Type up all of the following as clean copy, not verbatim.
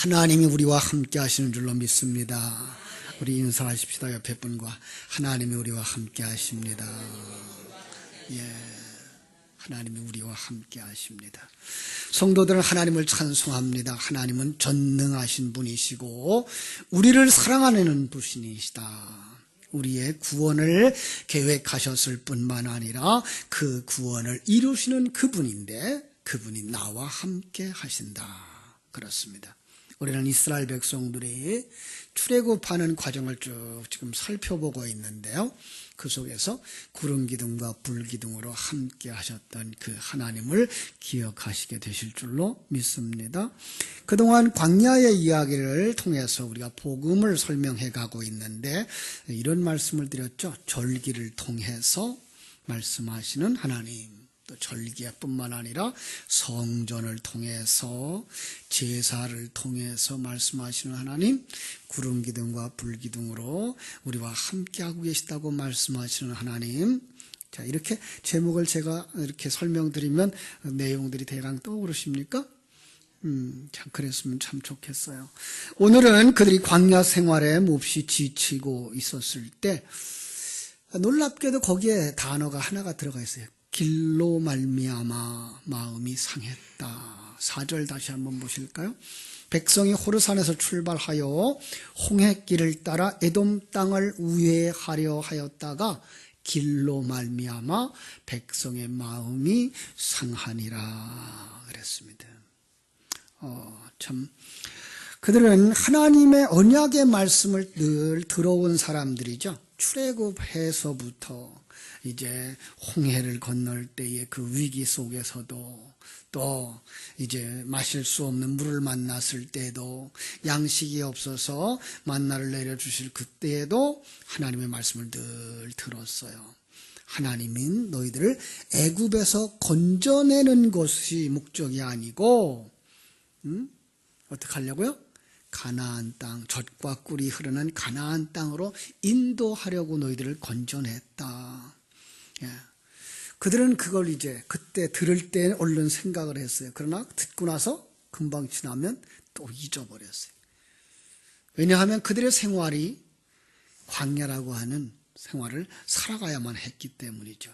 하나님이 우리와 함께 하시는 줄로 믿습니다. 우리 인사하십시다. 옆에 분과 하나님이 우리와 함께 하십니다. 하나님이 우리와 함께 하십니다. 성도들은 하나님을 찬송합니다. 하나님은 전능하신 분이시고 우리를 사랑하는 분이시다. 우리의 구원을 계획하셨을 뿐만 아니라 그 구원을 이루시는 그분인데 그분이 나와 함께 하신다. 그렇습니다. 우리는 이스라엘 백성들이 출애굽하는 과정을 쭉 지금 살펴보고 있는데요. 그 속에서 구름 기둥과 불 기둥으로 함께 하셨던 그 하나님을 기억하시게 되실 줄로 믿습니다. 그동안 광야의 이야기를 통해서 우리가 복음을 설명해 가고 있는데 이런 말씀을 드렸죠. 절기를 통해서 말씀하시는 하나님, 또 절기뿐만 아니라 성전을 통해서 제사를 통해서 말씀하시는 하나님, 구름 기둥과 불 기둥으로 우리와 함께하고 계시다고 말씀하시는 하나님. 자, 이렇게 제목을 제가 이렇게 설명드리면 내용들이 대강 떠오르십니까? 참 그랬으면 참 좋겠어요. 오늘은 그들이 광야 생활에 몹시 지치고 있었을 때 놀랍게도 거기에 단어가 하나가 들어가 있어요. 길로 말미암아 마음이 상했다. 4절 다시 한번 보실까요? 백성이 호르산에서 출발하여 홍해길을 따라 에돔 땅을 우회하려 하였다가 길로 말미암아 백성의 마음이 상하니라 그랬습니다. 참 그들은 하나님의 언약의 말씀을 늘 들어온 사람들이죠. 출애굽해서부터 이제 홍해를 건널 때의 그 위기 속에서도 또 이제 마실 수 없는 물을 만났을 때도 양식이 없어서 만나를 내려주실 그때에도 하나님의 말씀을 늘 들었어요. 하나님은 너희들을 애굽에서 건져내는 것이 목적이 아니고 어떻게 하려고요? 가나안 땅, 젖과 꿀이 흐르는 가나안 땅으로 인도하려고 너희들을 건져냈다. 그들은 그걸 이제 그때 들을 때 얼른 생각을 했어요. 그러나 듣고 나서 금방 지나면 또 잊어버렸어요. 왜냐하면 그들의 생활이 광야라고 하는 생활을 살아가야만 했기 때문이죠.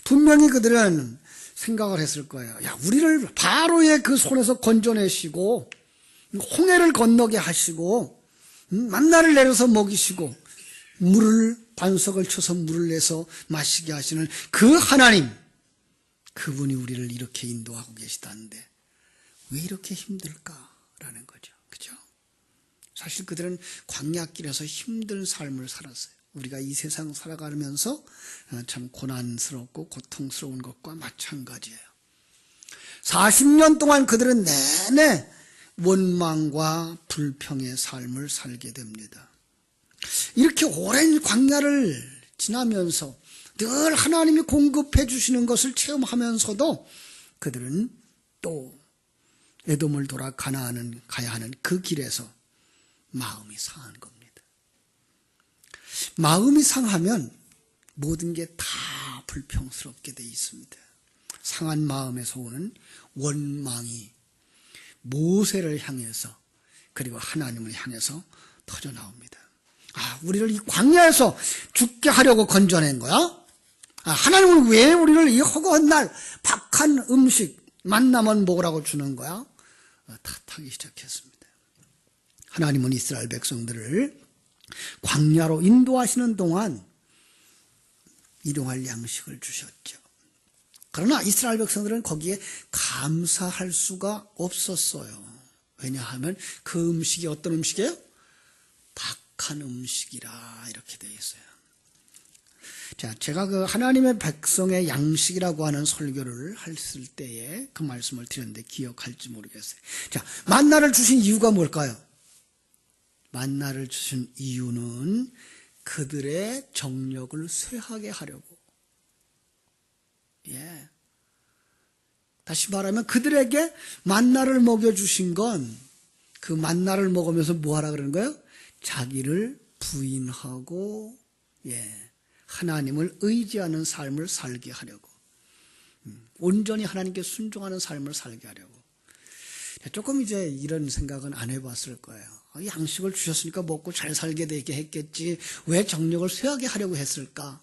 분명히 그들은 생각을 했을 거예요. 야, 우리를 바로의 그 손에서 건져내시고 홍해를 건너게 하시고 만나를 내려서 먹이시고 물을 반석을 쳐서 물을 내서 마시게 하시는 그 하나님, 그분이 우리를 이렇게 인도하고 계시다는데 왜 이렇게 힘들까라는 거죠. 그죠? 사실 그들은 광야길에서 힘든 삶을 살았어요. 우리가 이 세상 살아가면서 참 고난스럽고 고통스러운 것과 마찬가지예요. 40년 동안 그들은 내내 원망과 불평의 삶을 살게 됩니다. 이렇게 오랜 광야를 지나면서 늘 하나님이 공급해 주시는 것을 체험하면서도 그들은 또 에돔을 돌아 가나안을 가야 하는 그 길에서 마음이 상한 겁니다. 마음이 상하면 모든 게 다 불평스럽게 돼 있습니다. 상한 마음에서 오는 원망이 모세를 향해서 그리고 하나님을 향해서 터져 나옵니다. 우리를 이 광야에서 죽게 하려고 건져낸 거야? 하나님은 왜 우리를 이 허구한 날 박한 음식 만나면 먹으라고 주는 거야? 탓하기 시작했습니다. 하나님은 이스라엘 백성들을 광야로 인도하시는 동안 일용할 양식을 주셨죠. 그러나 이스라엘 백성들은 거기에 감사할 수가 없었어요. 왜냐하면 그 음식이 어떤 음식이에요? 박한 음식이라 이렇게 되어 있어요. 자, 제가 그 하나님의 백성의 양식이라고 하는 설교를 했을 때에 그 말씀을 드렸는데 기억할지 모르겠어요. 자, 만나를 주신 이유가 뭘까요? 만나를 주신 이유는 그들의 정력을 쇠하게 하려고. 다시 말하면 그들에게 만나를 먹여주신 건 그 만나를 먹으면서 뭐 하라 그러는 거예요? 자기를 부인하고 하나님을 의지하는 삶을 살게 하려고, 온전히 하나님께 순종하는 삶을 살게 하려고. 조금 이제 이런 생각은 안 해봤을 거예요. 양식을 주셨으니까 먹고 잘 살게 되게 했겠지. 왜 정력을 쇠하게 하려고 했을까?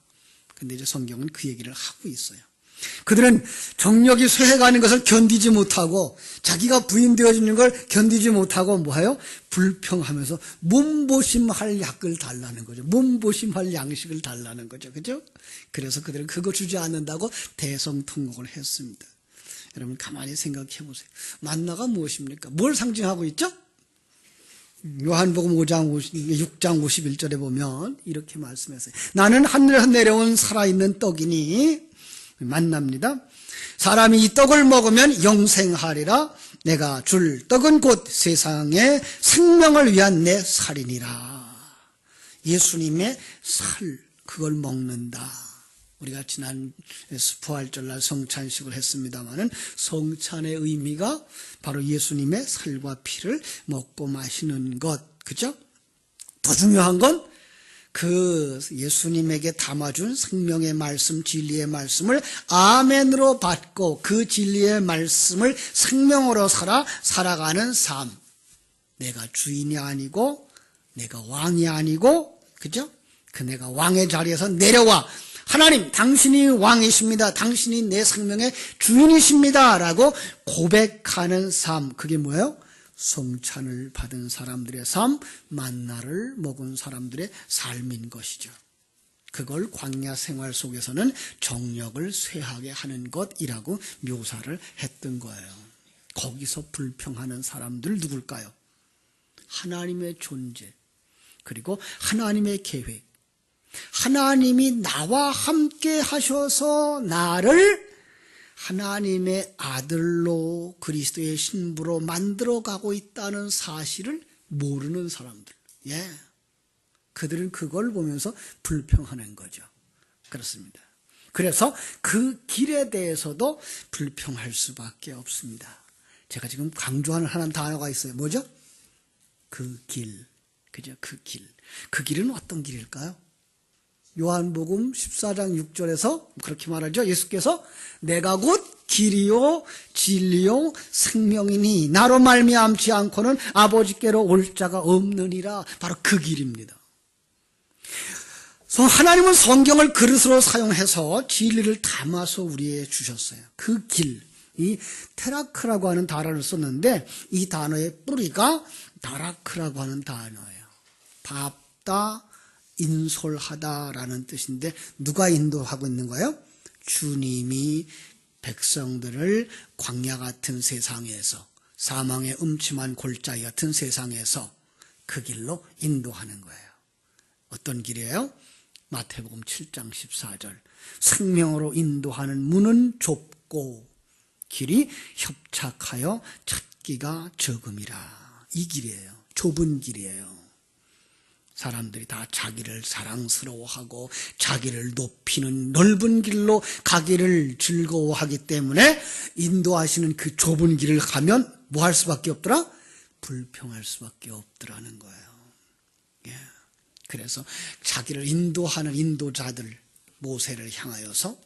근데 이제 성경은 그 얘기를 하고 있어요. 그들은 정력이 쇠해가는 것을 견디지 못하고 자기가 부인되어지는 걸 견디지 못하고 뭐해요? 불평하면서 몸보심할 약을 달라는 거죠. 몸보심할 양식을 달라는 거죠. 그죠? 그래서 그들은 그거 주지 않는다고 대성통곡을 했습니다. 여러분 가만히 생각해 보세요. 만나가 무엇입니까? 뭘 상징하고 있죠? 요한복음 6장 51절에 보면 이렇게 말씀했어요. 나는 하늘에서 내려온 살아있는 떡이니 만납니다. 사람이 이 떡을 먹으면 영생하리라. 내가 줄 떡은 곧 세상의 생명을 위한 내 살이니라. 예수님의 살, 그걸 먹는다. 우리가 지난 부활절날 성찬식을 했습니다마는 성찬의 의미가 바로 예수님의 살과 피를 먹고 마시는 것, 그죠? 더 중요한 건 그 예수님에게 담아준 생명의 말씀, 진리의 말씀을 아멘으로 받고 그 진리의 말씀을 생명으로 살아가는 삶. 내가 주인이 아니고 내가 왕이 아니고, 그죠? 그 내가 왕의 자리에서 내려와 하나님 당신이 왕이십니다. 당신이 내 생명의 주인이십니다. 라고 고백하는 삶. 그게 뭐예요? 성찬을 받은 사람들의 삶, 만나를 먹은 사람들의 삶인 것이죠. 그걸 광야 생활 속에서는 정력을 쇠하게 하는 것이라고 묘사를 했던 거예요. 거기서 불평하는 사람들 누굴까요? 하나님의 존재, 그리고 하나님의 계획. 하나님이 나와 함께 하셔서 나를 하나님의 아들로 그리스도의 신부로 만들어가고 있다는 사실을 모르는 사람들. 예. 그들은 그걸 보면서 불평하는 거죠. 그렇습니다. 그래서 그 길에 대해서도 불평할 수밖에 없습니다. 제가 지금 강조하는 하나의 단어가 있어요. 뭐죠? 그 길. 그죠? 그 길. 그 길은 어떤 길일까요? 요한복음 14장 6절에서 그렇게 말하죠. 예수께서 내가 곧 길이요 진리요 생명이니 나로 말미암지 않고는 아버지께로 올 자가 없느니라. 바로 그 길입니다. 하나님은 성경을 그릇으로 사용해서 진리를 담아서 우리에게 주셨어요. 그 길, 이 테라크라고 하는 단어를 썼는데 이 단어의 뿌리가 다라크라고 하는 단어예요. 밟다, 인솔하다라는 뜻인데 누가 인도하고 있는 거예요? 주님이 백성들을 광야 같은 세상에서, 사망의 음침한 골짜기 같은 세상에서 그 길로 인도하는 거예요. 어떤 길이에요? 마태복음 7장 14절. 생명으로 인도하는 문은 좁고 길이 협착하여 찾기가 적음이라. 이 길이에요. 좁은 길이에요. 사람들이 다 자기를 사랑스러워하고 자기를 높이는 넓은 길로 가기를 즐거워하기 때문에 인도하시는 그 좁은 길을 가면 뭐 할 수밖에 없더라? 불평할 수밖에 없더라는 거예요. 예. 그래서 자기를 인도하는 인도자들, 모세를 향하여서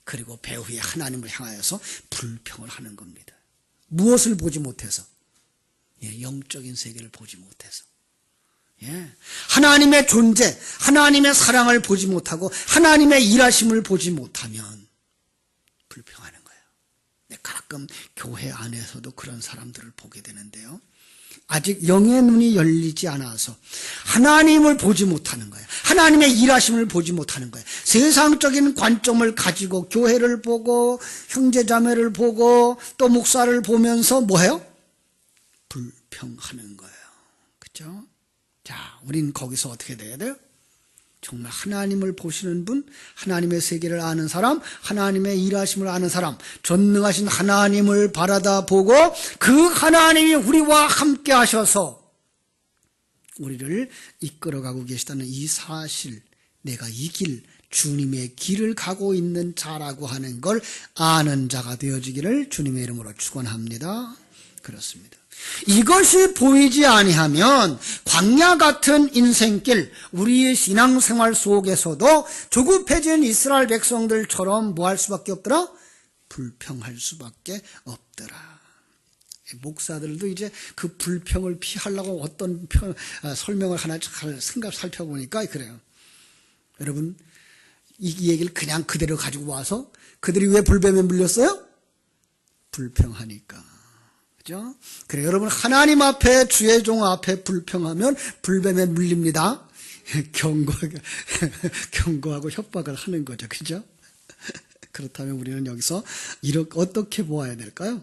그리고 배후에 하나님을 향하여서 불평을 하는 겁니다. 무엇을 보지 못해서? 예, 영적인 세계를 보지 못해서. 예. 하나님의 존재, 하나님의 사랑을 보지 못하고 하나님의 일하심을 보지 못하면 불평하는 거예요. 가끔 교회 안에서도 그런 사람들을 보게 되는데요. 아직 영의 눈이 열리지 않아서 하나님을 보지 못하는 거예요. 하나님의 일하심을 보지 못하는 거예요. 세상적인 관점을 가지고 교회를 보고 형제자매를 보고 또 목사를 보면서 뭐해요? 불평하는 거예요. 그렇죠? 자, 우린 거기서 어떻게 돼야 돼요? 정말 하나님을 보시는 분, 하나님의 세계를 아는 사람, 하나님의 일하심을 아는 사람, 전능하신 하나님을 바라다 보고 그 하나님이 우리와 함께 하셔서 우리를 이끌어가고 계시다는 이 사실, 내가 이 길, 주님의 길을 가고 있는 자라고 하는 걸 아는 자가 되어지기를 주님의 이름으로 축원합니다. 그렇습니다. 이것이 보이지 아니하면 광야 같은 인생길, 우리의 신앙생활 속에서도 조급해진 이스라엘 백성들처럼 뭐 할 수밖에 없더라? 불평할 수밖에 없더라. 목사들도 이제 그 불평을 피하려고 어떤 설명을 하나 살펴보니까 그래요. 여러분, 이 얘기를 그냥 그대로 가지고 와서 그들이 왜 불뱀에 물렸어요? 불평하니까. 그죠? 그래, 여러분, 하나님 앞에, 주의 종 앞에 불평하면 불뱀에 물립니다. 경고하고 협박을 하는 거죠. 그죠? 그렇다면 우리는 여기서 어떻게 보아야 될까요?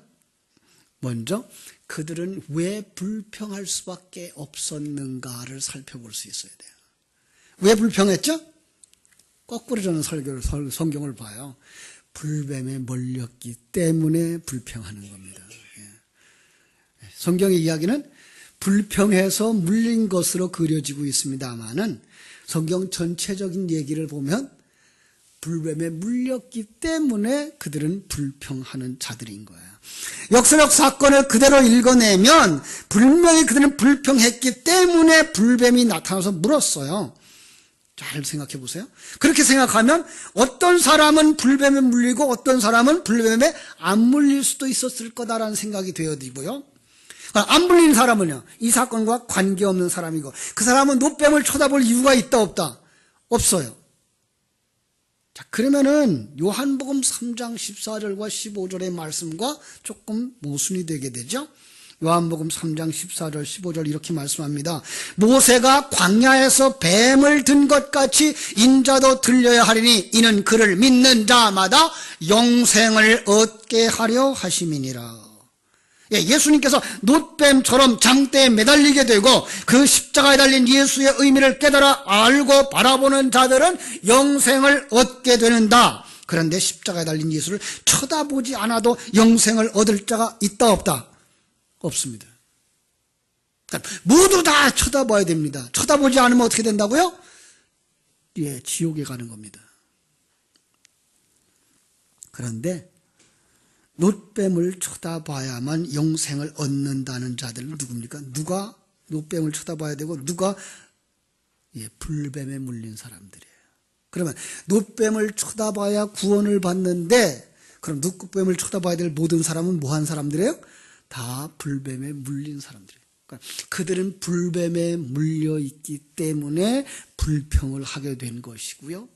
먼저, 그들은 왜 불평할 수밖에 없었는가를 살펴볼 수 있어야 돼요. 왜 불평했죠? 거꾸로 저는 성경을 봐요. 불뱀에 몰렸기 때문에 불평하는 겁니다. 성경의 이야기는 불평해서 물린 것으로 그려지고 있습니다만은 성경 전체적인 얘기를 보면 불뱀에 물렸기 때문에 그들은 불평하는 자들인 거예요. 역사적 사건을 그대로 읽어내면 분명히 그들은 불평했기 때문에 불뱀이 나타나서 물었어요. 잘 생각해 보세요. 그렇게 생각하면 어떤 사람은 불뱀에 물리고 어떤 사람은 불뱀에 안 물릴 수도 있었을 거다라는 생각이 되어지고요. 안 물린 사람은요, 이 사건과 관계없는 사람이고 그 사람은 노뱀을 쳐다볼 이유가 있다 없다? 없어요. 자, 그러면은 요한복음 3장 14절과 15절의 말씀과 조금 모순이 되게 되죠. 요한복음 3장 14절 15절 이렇게 말씀합니다. 모세가 광야에서 뱀을 든 것 같이 인자도 들려야 하리니 이는 그를 믿는 자마다 영생을 얻게 하려 하심이니라. 예수님께서 놋뱀처럼 장대에 매달리게 되고 그 십자가에 달린 예수의 의미를 깨달아 알고 바라보는 자들은 영생을 얻게 되는다. 그런데 십자가에 달린 예수를 쳐다보지 않아도 영생을 얻을 자가 있다 없다? 없습니다. 그러니까 모두 다 쳐다봐야 됩니다. 쳐다보지 않으면 어떻게 된다고요? 예, 지옥에 가는 겁니다. 그런데 놋뱀을 쳐다봐야만 영생을 얻는다는 자들은 누굽니까? 누가 놋뱀을 쳐다봐야 되고 누가 불뱀에 물린 사람들이에요. 그러면 놋뱀을 쳐다봐야 구원을 받는데 그럼 놋뱀을 쳐다봐야 될 모든 사람은 뭐한 사람들이에요? 다 불뱀에 물린 사람들이에요. 그러니까 그들은 불뱀에 물려 있기 때문에 불평을 하게 된 것이고요.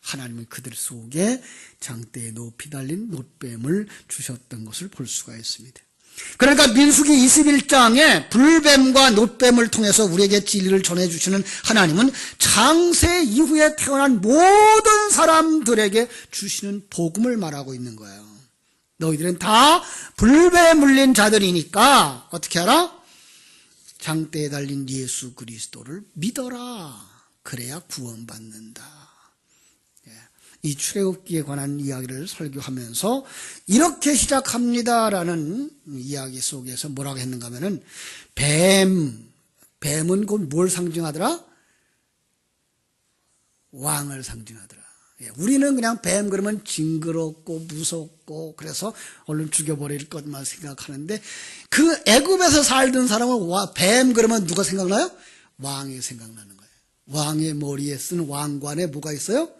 하나님은 그들 속에 장대에 높이 달린 놋뱀을 주셨던 것을 볼 수가 있습니다. 그러니까 민수기 21장에 불뱀과 놋뱀을 통해서 우리에게 진리를 전해주시는 하나님은 창세 이후에 태어난 모든 사람들에게 주시는 복음을 말하고 있는 거예요. 너희들은 다 불뱀에 물린 자들이니까 어떻게 하라? 장대에 달린 예수 그리스도를 믿어라. 그래야 구원받는다. 이 출애굽기에 관한 이야기를 설교하면서 이렇게 시작합니다라는 이야기 속에서 뭐라고 했는가 하면은 뱀은 곧 뭘 상징하더라? 왕을 상징하더라. 우리는 그냥 뱀 그러면 징그럽고 무섭고 그래서 얼른 죽여버릴 것만 생각하는데 그 애굽에서 살던 사람은 뱀 그러면 누가 생각나요? 왕이 생각나는 거예요. 왕의 머리에 쓴 왕관에 뭐가 있어요?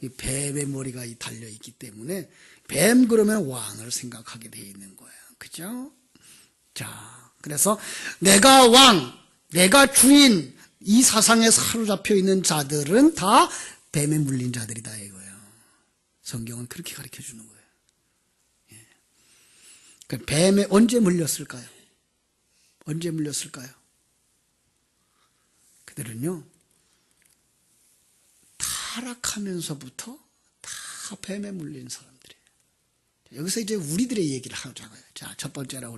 이 뱀의 머리가 달려있기 때문에 뱀 그러면 왕을 생각하게 되어 있는 거예요. 그죠? 자, 그래서 내가 왕, 내가 주인, 이 사상에 사로잡혀 있는 자들은 다 뱀에 물린 자들이다 이거예요. 성경은 그렇게 가르쳐 주는 거예요. 그러니까 뱀에 언제 물렸을까요? 언제 물렸을까요? 그들은요, 타락하면서부터 다 뱀에 물린 사람들이에요. 여기서 이제 우리들의 얘기를 하자고요. 자, 첫 번째로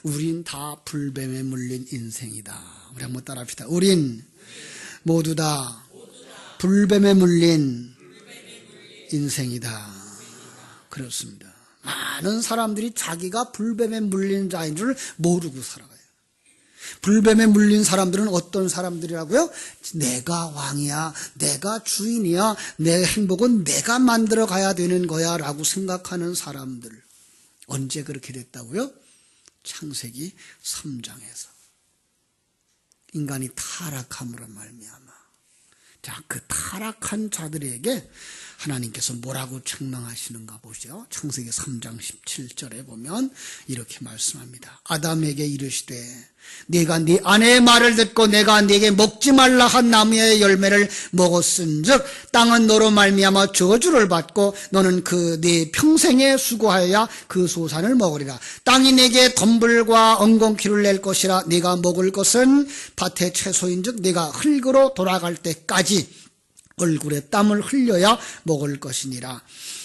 우린 다 불뱀에 물린 인생이다. 우리 한번 따라합시다. 우린 모두 다 불뱀에 물린 인생이다. 그렇습니다. 많은 사람들이 자기가 불뱀에 물린 자인 줄 모르고 살아가요. 불뱀에 물린 사람들은 어떤 사람들이라고요? 내가 왕이야, 내가 주인이야, 내 행복은 내가 만들어 가야 되는 거야 라고 생각하는 사람들. 언제 그렇게 됐다고요? 창세기 3장에서 인간이 타락함으로 말미암아 자, 그 타락한 자들에게 하나님께서 뭐라고 책망하시는가 보시죠. 창세기 3장 17절에 보면 이렇게 말씀합니다. 아담에게 이르시되 네가 네 아내의 말을 듣고 내가 네게 먹지 말라 한 나무의 열매를 먹었은즉 땅은 너로 말미암아 저주를 받고 너는 그 네 평생에 수고하여야 그 소산을 먹으리라. 땅이 네게 덤불과 엉겅퀴를 낼 것이라. 네가 먹을 것은 밭의 채소인즉 네가 흙으로 돌아갈 때까지 얼굴에 땀을 흘려야 먹을 것이니라.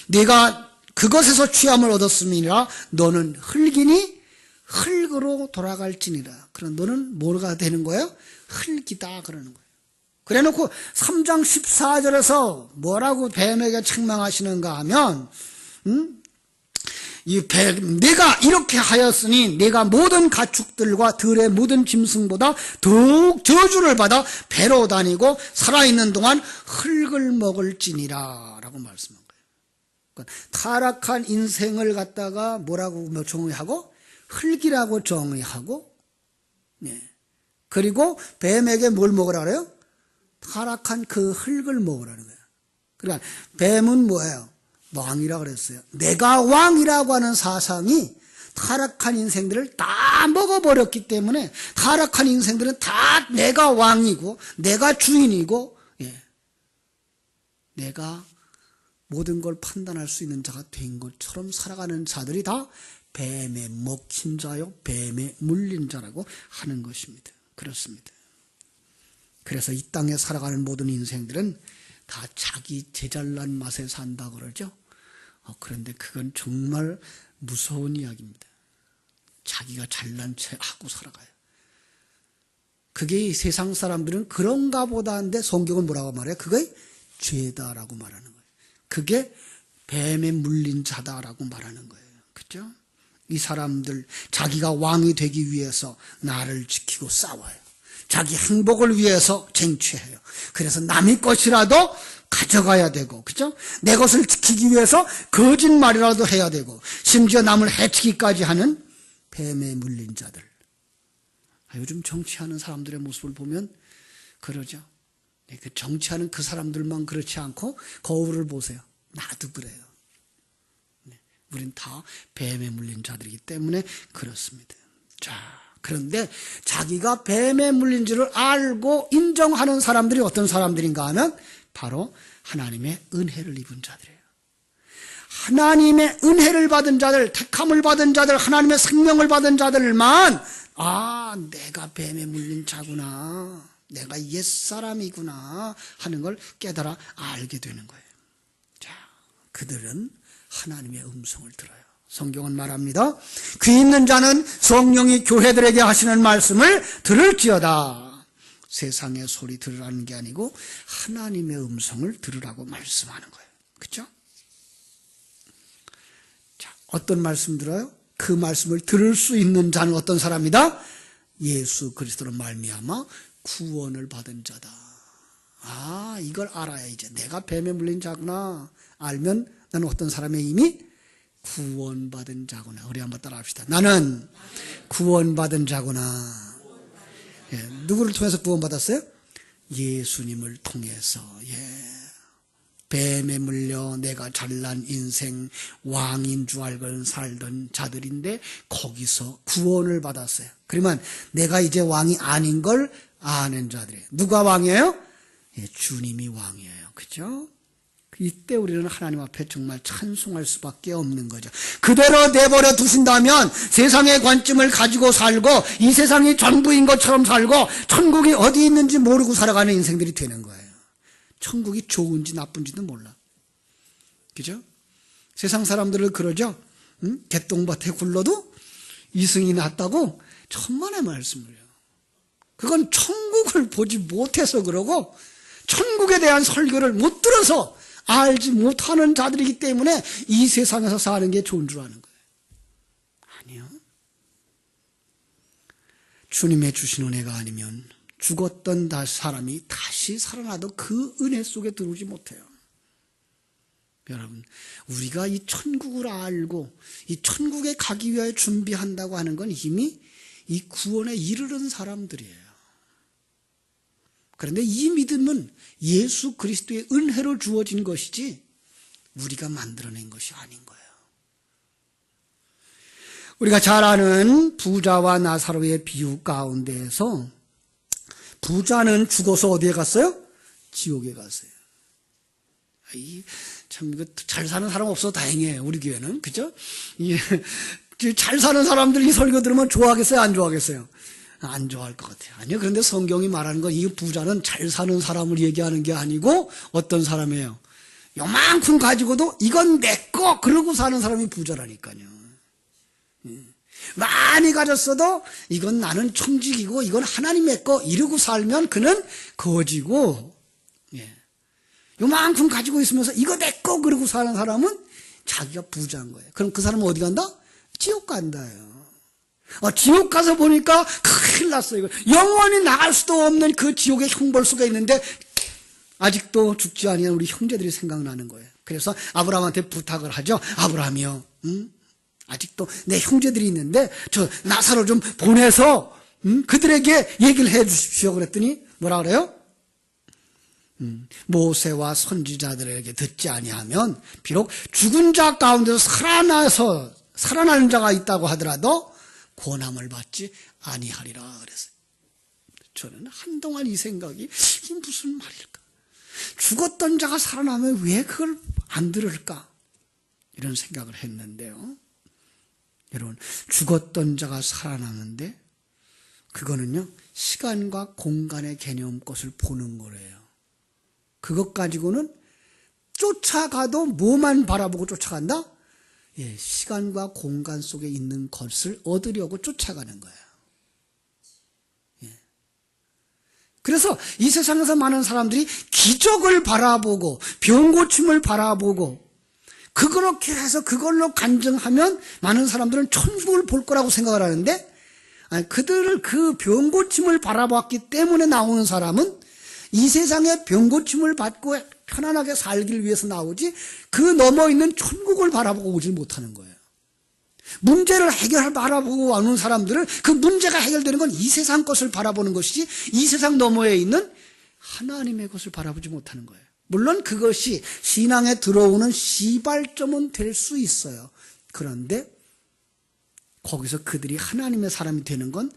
네가 그것에서 취함을 얻었음이니라. 너는 흙이니 흙으로 돌아갈지니라. 그럼 너는 뭐가 되는 거예요? 흙이다 그러는 거예요. 그래놓고 3장 14절에서 뭐라고 뱀에게 책망하시는가 하면 내가 이렇게 하였으니 내가 모든 가축들과 들의 모든 짐승보다 더욱 저주를 받아 배로 다니고 살아있는 동안 흙을 먹을지니라 라고 말씀한 거예요. 그러니까 타락한 인생을 갖다가 뭐라고 정의하고 흙이라고 정의하고, 그리고 뱀에게 뭘 먹으라 그래요? 타락한 그 흙을 먹으라는 거예요. 그러니까 뱀은 뭐예요? 왕이라 그랬어요. 내가 왕이라고 하는 사상이 타락한 인생들을 다 먹어버렸기 때문에 타락한 인생들은 다 내가 왕이고 내가 주인이고 내가 모든 걸 판단할 수 있는 자가 된 것처럼 살아가는 자들이 다 뱀에 먹힌 자요 뱀에 물린 자라고 하는 것입니다. 그렇습니다. 그래서 이 땅에 살아가는 모든 인생들은 다 자기 제잘난 맛에 산다 그러죠. 그런데 그건 정말 무서운 이야기입니다. 자기가 잘난 체 하고 살아가요. 그게 세상 사람들은 그런가 보다 하는데 성경은 뭐라고 말해요? 그게 죄다라고 말하는 거예요. 그게 뱀에 물린 자다라고 말하는 거예요. 그렇죠? 이 사람들 자기가 왕이 되기 위해서 나를 지키고 싸워요. 자기 행복을 위해서 쟁취해요. 그래서 남의 것이라도 가져가야 되고, 그죠? 내 것을 지키기 위해서 거짓말이라도 해야 되고, 심지어 남을 해치기까지 하는 뱀에 물린 자들. 요즘 정치하는 사람들의 모습을 보면 그러죠. 그 정치하는 그 사람들만 그렇지 않고 거울을 보세요. 나도 그래요. 우린 다 뱀에 물린 자들이기 때문에 그렇습니다. 자, 그런데 자기가 뱀에 물린 줄을 알고 인정하는 사람들이 어떤 사람들인가 하면 바로 하나님의 은혜를 입은 자들이에요. 하나님의 은혜를 받은 자들, 택함을 받은 자들, 하나님의 생명을 받은 자들만 내가 뱀에 물린 자구나, 내가 옛사람이구나 하는 걸 깨달아 알게 되는 거예요. 자, 그들은 하나님의 음성을 들어요. 성경은 말합니다. 귀 있는 자는 성령이 교회들에게 하시는 말씀을 들을지어다. 세상의 소리 들으라는 게 아니고 하나님의 음성을 들으라고 말씀하는 거예요. 그렇죠? 자, 어떤 말씀 들어요? 그 말씀을 들을 수 있는 자는 어떤 사람이다? 예수 그리스도로 말미암아 구원을 받은 자다. 이걸 알아야 이제 내가 뱀에 물린 자구나 알면 나는 어떤 사람의 이미 구원받은 자구나. 우리 한번 따라 합시다. 나는 구원받은 자구나. 누구를 통해서 구원받았어요? 예수님을 통해서. 뱀에 물려 내가 잘난 인생 왕인 줄 알고 살던 자들인데 거기서 구원을 받았어요. 그러면 내가 이제 왕이 아닌 걸 아는 자들이에요. 누가 왕이에요? 주님이 왕이에요. 그죠? 이때 우리는 하나님 앞에 정말 찬송할 수밖에 없는 거죠. 그대로 내버려 두신다면 세상의 관점을 가지고 살고 이 세상이 전부인 것처럼 살고 천국이 어디 있는지 모르고 살아가는 인생들이 되는 거예요. 천국이 좋은지 나쁜지도 몰라. 그죠? 세상 사람들을 그러죠. 개똥밭에 굴러도 이승이 낫다고 천만의 말씀을요. 그건 천국을 보지 못해서 그러고 천국에 대한 설교를 못 들어서 알지 못하는 자들이기 때문에 이 세상에서 사는 게 좋은 줄 아는 거예요. 아니요. 주님의 주신 은혜가 아니면 죽었던 사람이 다시 살아나도 그 은혜 속에 들어오지 못해요. 여러분, 우리가 이 천국을 알고 이 천국에 가기 위하여 준비한다고 하는 건 이미 이 구원에 이르는 사람들이에요. 그런데 이 믿음은 예수 그리스도의 은혜로 주어진 것이지 우리가 만들어낸 것이 아닌 거예요. 우리가 잘 아는 부자와 나사로의 비유 가운데에서 부자는 죽어서 어디에 갔어요? 지옥에 갔어요. 참 이거 잘 사는 사람 없어서 다행이에요. 우리 교회는. 그죠? 잘 사는 사람들이 설교 들으면 좋아하겠어요? 안 좋아하겠어요? 안 좋아할 것 같아요. 아니요. 그런데 성경이 말하는 건 이 부자는 잘 사는 사람을 얘기하는 게 아니고 어떤 사람이에요? 요만큼 가지고도 이건 내 거 그러고 사는 사람이 부자라니까요. 많이 가졌어도 이건 나는 청직이고 이건 하나님의 거 이러고 살면 그는 거지고, 요만큼 가지고 있으면서 이거 내 거 그러고 사는 사람은 자기가 부자인 거예요. 그럼 그 사람은 어디 간다? 지옥 간다요. 지옥 가서 보니까 큰일 났어요. 영원히 나갈 수도 없는 그 지옥의 형벌수가 있는데 아직도 죽지 아니한 우리 형제들이 생각나는 거예요. 그래서 아브라함한테 부탁을 하죠. 아브라함이요, 아직도 내 형제들이 있는데 저 나사로 좀 보내서 그들에게 얘기를 해 주십시오. 그랬더니 뭐라 그래요? 모세와 선지자들에게 듣지 아니하면 비록 죽은 자 가운데서 살아나는 자가 있다고 하더라도 고난을 받지 아니하리라 그랬어요. 저는 한동안 이 생각이 이게 무슨 말일까? 죽었던 자가 살아나면 왜 그걸 안 들을까? 이런 생각을 했는데요. 여러분, 죽었던 자가 살아나는데 그거는요, 시간과 공간의 개념 것을 보는 거래요. 그것 가지고는 쫓아가도 뭐만 바라보고 쫓아간다? 시간과 공간 속에 있는 것을 얻으려고 쫓아가는 거예요. 그래서 이 세상에서 많은 사람들이 기적을 바라보고 병 고침을 바라보고 그렇게 해서 그걸로 간증하면 많은 사람들은 천국을 볼 거라고 생각을 하는데, 그들을 그 병 고침을 바라봤기 때문에 나오는 사람은 이 세상에 병 고침을 받고 편안하게 살기를 위해서 나오지 그 넘어 있는 천국을 바라보고 오질 못하는 거예요. 문제를 바라보고 오는 사람들은 그 문제가 해결되는 건 이 세상 것을 바라보는 것이지 이 세상 너머에 있는 하나님의 것을 바라보지 못하는 거예요. 물론 그것이 신앙에 들어오는 시발점은 될 수 있어요. 그런데 거기서 그들이 하나님의 사람이 되는 건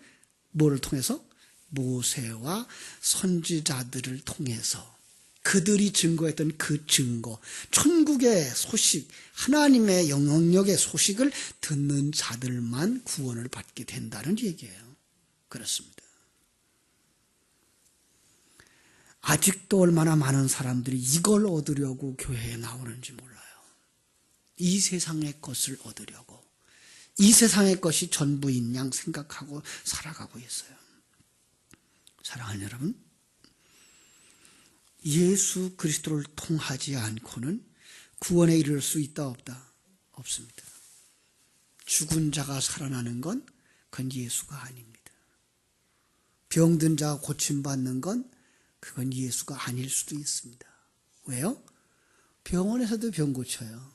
뭐를 통해서? 모세와 선지자들을 통해서 그들이 증거했던 그 증거, 천국의 소식, 하나님의 영역의 소식을 듣는 자들만 구원을 받게 된다는 얘기예요. 그렇습니다. 아직도 얼마나 많은 사람들이 이걸 얻으려고 교회에 나오는지 몰라요. 이 세상의 것을 얻으려고, 이 세상의 것이 전부인 양 생각하고 살아가고 있어요. 사랑하는 여러분, 예수 그리스도를 통하지 않고는 구원에 이를 수 있다 없다? 없습니다. 죽은 자가 살아나는 건 그건 예수가 아닙니다. 병든 자가 고침받는 건 그건 예수가 아닐 수도 있습니다. 왜요? 병원에서도 병 고쳐요.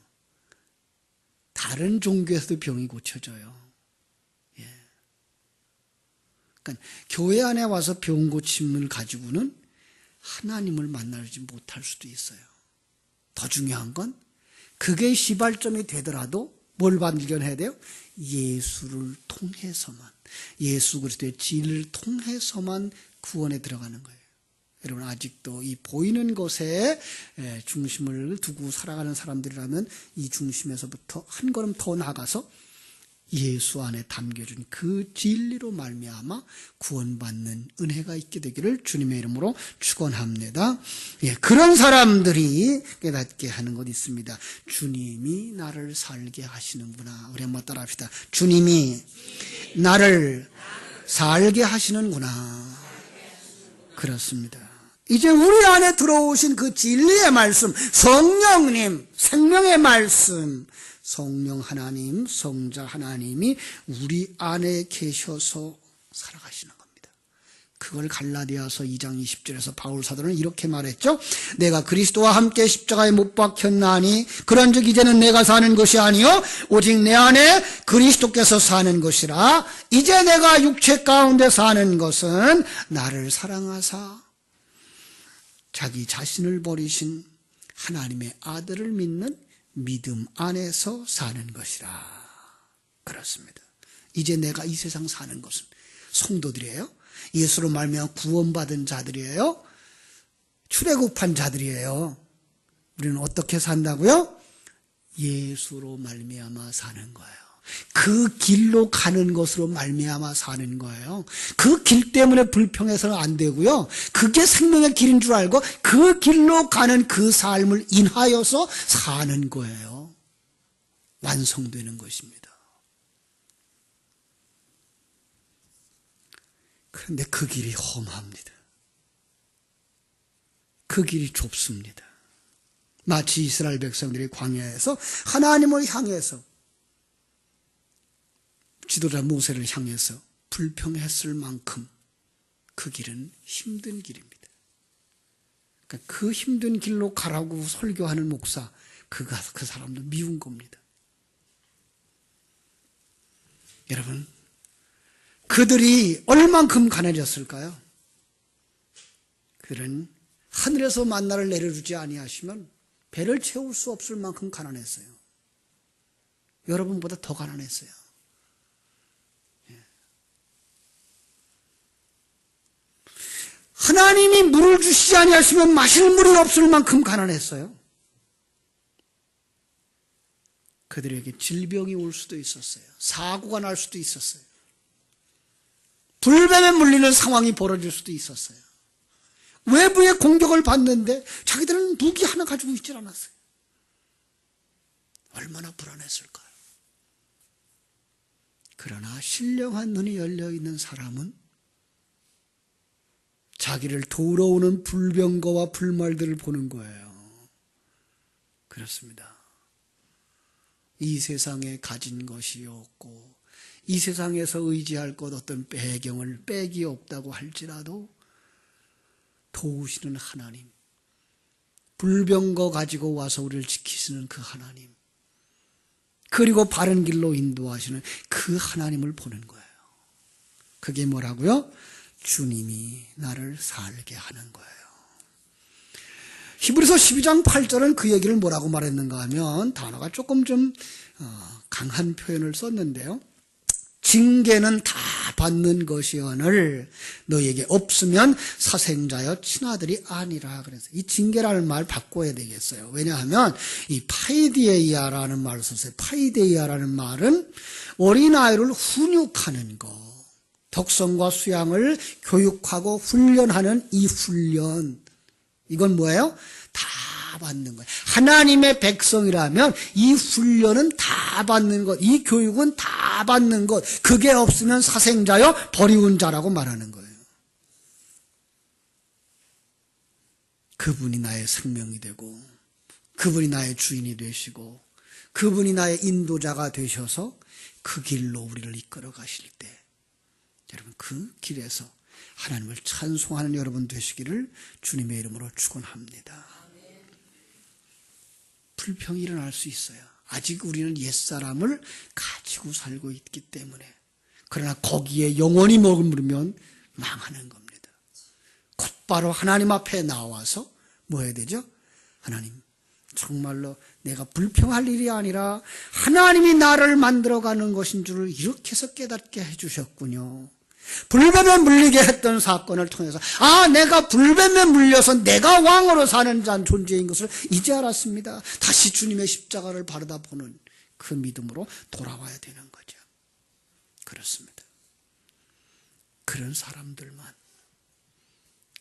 다른 종교에서도 병이 고쳐져요. 그러니까 교회 안에 와서 병 고침을 가지고는 하나님을 만나지 못할 수도 있어요. 더 중요한 건 그게 시발점이 되더라도 뭘 발견해야 돼요? 예수를 통해서만, 예수 그리스도의 진리를 통해서만 구원에 들어가는 거예요. 여러분, 아직도 이 보이는 것에 중심을 두고 살아가는 사람들이라면 이 중심에서부터 한 걸음 더 나아가서 예수 안에 담겨준 그 진리로 말미암아 구원받는 은혜가 있게 되기를 주님의 이름으로 축원합니다. 그런 사람들이 깨닫게 하는 것 있습니다. 주님이 나를 살게 하시는구나. 우리 한번 따라합시다. 주님이 나를 살게 하시는구나. 그렇습니다. 이제 우리 안에 들어오신 그 진리의 말씀, 성령님, 생명의 말씀, 성령 하나님, 성자 하나님이 우리 안에 계셔서 살아가시는 겁니다. 그걸 갈라디아서 2장 20절에서 바울 사도는 이렇게 말했죠. 내가 그리스도와 함께 십자가에 못 박혔나니 그런즉 이제는 내가 사는 것이 아니요 오직 내 안에 그리스도께서 사는 것이라. 이제 내가 육체 가운데 사는 것은 나를 사랑하사 자기 자신을 버리신 하나님의 아들을 믿는 믿음 안에서 사는 것이라. 그렇습니다. 이제 내가 이 세상 사는 것은 성도들이에요. 예수로 말미암아 구원받은 자들이에요. 출애굽한 자들이에요. 우리는 어떻게 산다고요? 예수로 말미암아 사는 거예요. 그 길로 가는 것으로 말미암아 사는 거예요. 그 길 때문에 불평해서는 안 되고요. 그게 생명의 길인 줄 알고 그 길로 가는 그 삶을 인하여서 사는 거예요. 완성되는 것입니다. 그런데 그 길이 험합니다. 그 길이 좁습니다. 마치 이스라엘 백성들이 광야에서 하나님을 향해서 지도자 모세를 향해서 불평했을 만큼 그 길은 힘든 길입니다. 그러니까 그 힘든 길로 가라고 설교하는 목사, 그 사람도 미운 겁니다. 여러분, 그들이 얼만큼 가난해졌을까요? 그들은 하늘에서 만나를 내려주지 아니하시면 배를 채울 수 없을 만큼 가난했어요. 여러분보다 더 가난했어요. 하나님이 물을 주시지 아니하시면 마실 물이 없을 만큼 가난했어요. 그들에게 질병이 올 수도 있었어요. 사고가 날 수도 있었어요. 불뱀에 물리는 상황이 벌어질 수도 있었어요. 외부의 공격을 받는데 자기들은 무기 하나 가지고 있질 않았어요. 얼마나 불안했을까요? 그러나 신령한 눈이 열려있는 사람은 자기를 돌아오는 불병거와 불말들을 보는 거예요. 그렇습니다. 이 세상에 가진 것이 없고 이 세상에서 의지할 것 어떤 배경을 빽이 없다고 할지라도 도우시는 하나님, 불병거 가지고 와서 우리를 지키시는 그 하나님, 그리고 바른 길로 인도하시는 그 하나님을 보는 거예요. 그게 뭐라고요? 주님이 나를 살게 하는 거예요. 히브리서 12장 8절은 그 얘기를 뭐라고 말했는가 하면 단어가 조금 좀 강한 표현을 썼는데요. 징계는 다 받는 것이오늘 너에게 없으면 사생자여 친아들이 아니라. 그래서 이 징계라는 말 바꿔야 되겠어요. 왜냐하면 이 파이데이아라는 말을 썼어요. 파이데이아라는 말은 어린아이를 훈육하는 것, 덕성과 수양을 교육하고 훈련하는 이 훈련, 이건 뭐예요? 다 받는 거예요. 하나님의 백성이라면 이 훈련은 다 받는 것, 이 교육은 다 받는 것, 그게 없으면 사생자여 버리운 자라고 말하는 거예요. 그분이 나의 생명이 되고 그분이 나의 주인이 되시고 그분이 나의 인도자가 되셔서 그 길로 우리를 이끌어 가실 때 여러분 그 길에서 하나님을 찬송하는 여러분 되시기를 주님의 이름으로 축원합니다. 불평이 일어날 수 있어요. 아직 우리는 옛사람을 가지고 살고 있기 때문에. 그러나 거기에 영원히 머무르면 망하는 겁니다. 곧바로 하나님 앞에 나와서 뭐 해야 되죠? 하나님, 정말로 내가 불평할 일이 아니라 하나님이 나를 만들어가는 것인 줄을 이렇게 해서 깨닫게 해주셨군요. 불뱀에 물리게 했던 사건을 통해서 내가 불뱀에 물려서 내가 왕으로 사는 존재인 것을 이제 알았습니다. 다시 주님의 십자가를 바라다 보는 그 믿음으로 돌아와야 되는 거죠. 그렇습니다. 그런 사람들만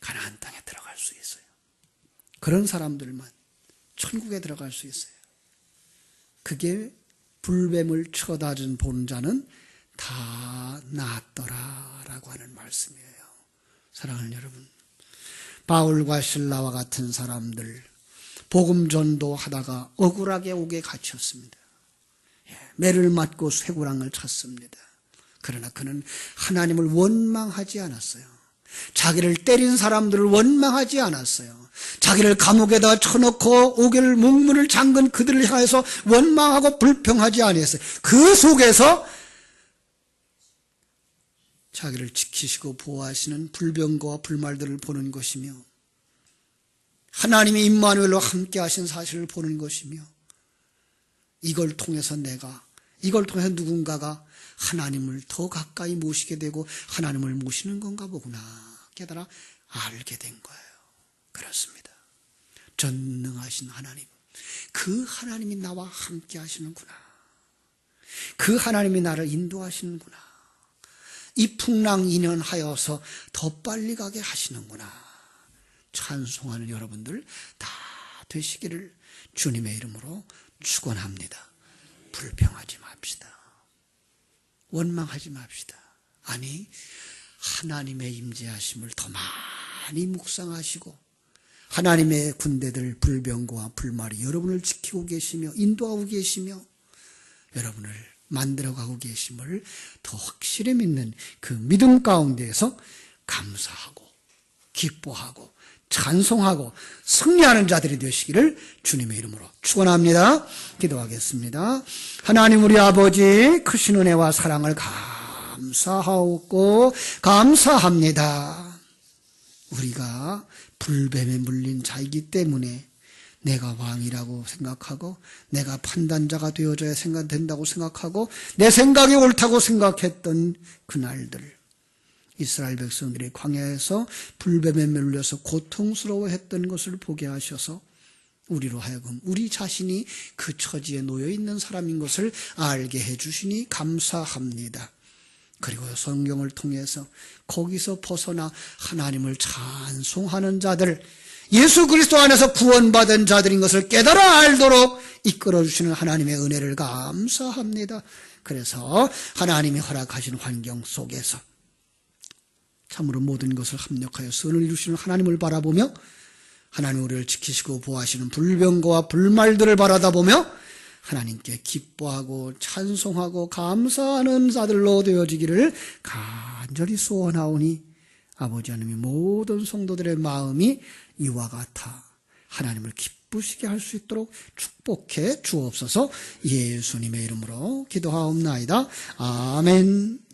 가나안 땅에 들어갈 수 있어요. 그런 사람들만 천국에 들어갈 수 있어요. 그게 불뱀을 쳐다준 본 자는 다 낫더라라고 하는 말씀이에요. 사랑하는 여러분, 바울과 실라와 같은 사람들 복음 전도하다가 억울하게 옥에 갇혔습니다. 매를 맞고 쇠고랑을 찼습니다. 그러나 그는 하나님을 원망하지 않았어요. 자기를 때린 사람들을 원망하지 않았어요. 자기를 감옥에다 쳐넣고 옥에를 문을 잠근 그들을 향해서 원망하고 불평하지 아니했어요. 그 속에서 자기를 지키시고 보호하시는 불병거와 불말들을 보는 것이며 하나님이 임마누엘로 함께 하신 사실을 보는 것이며, 이걸 통해서 누군가가 하나님을 더 가까이 모시게 되고 하나님을 모시는 건가 보구나 깨달아 알게 된 거예요. 그렇습니다. 전능하신 하나님, 그 하나님이 나와 함께 하시는구나. 그 하나님이 나를 인도하시는구나. 이 풍랑 인연하여서 더 빨리 가게 하시는구나. 찬송하는 여러분들 다 되시기를 주님의 이름으로 축원합니다. 불평하지 맙시다. 원망하지 맙시다. 아니, 하나님의 임재하심을 더 많이 묵상하시고 하나님의 군대들 불병거와 불말이 여러분을 지키고 계시며 인도하고 계시며 여러분을 만들어가고 계심을 더 확실히 믿는 그 믿음 가운데에서 감사하고 기뻐하고 찬송하고 승리하는 자들이 되시기를 주님의 이름으로 축원합니다. 기도하겠습니다. 하나님 우리 아버지 크신 은혜와 사랑을 감사하고 감사합니다. 우리가 불뱀에 물린 자이기 때문에 내가 왕이라고 생각하고 내가 판단자가 되어져야 된다고 생각하고 내 생각이 옳다고 생각했던 그날들, 이스라엘 백성들이 광야에서 불뱀에 물려서 고통스러워했던 것을 보게 하셔서 우리로 하여금 우리 자신이 그 처지에 놓여 있는 사람인 것을 알게 해주시니 감사합니다. 그리고 성경을 통해서 거기서 벗어나 하나님을 찬송하는 자들, 예수 그리스도 안에서 구원받은 자들인 것을 깨달아 알도록 이끌어주시는 하나님의 은혜를 감사합니다. 그래서 하나님이 허락하신 환경 속에서 참으로 모든 것을 합력하여 선을 이루시는 하나님을 바라보며 하나님 우리를 지키시고 보호하시는 불병거와 불말들을 바라다보며 하나님께 기뻐하고 찬송하고 감사하는 자들로 되어지기를 간절히 소원하오니 아버지 하나님이 모든 성도들의 마음이 이와 같아 하나님을 기쁘시게 할 수 있도록 축복해 주옵소서. 예수님의 이름으로 기도하옵나이다. 아멘.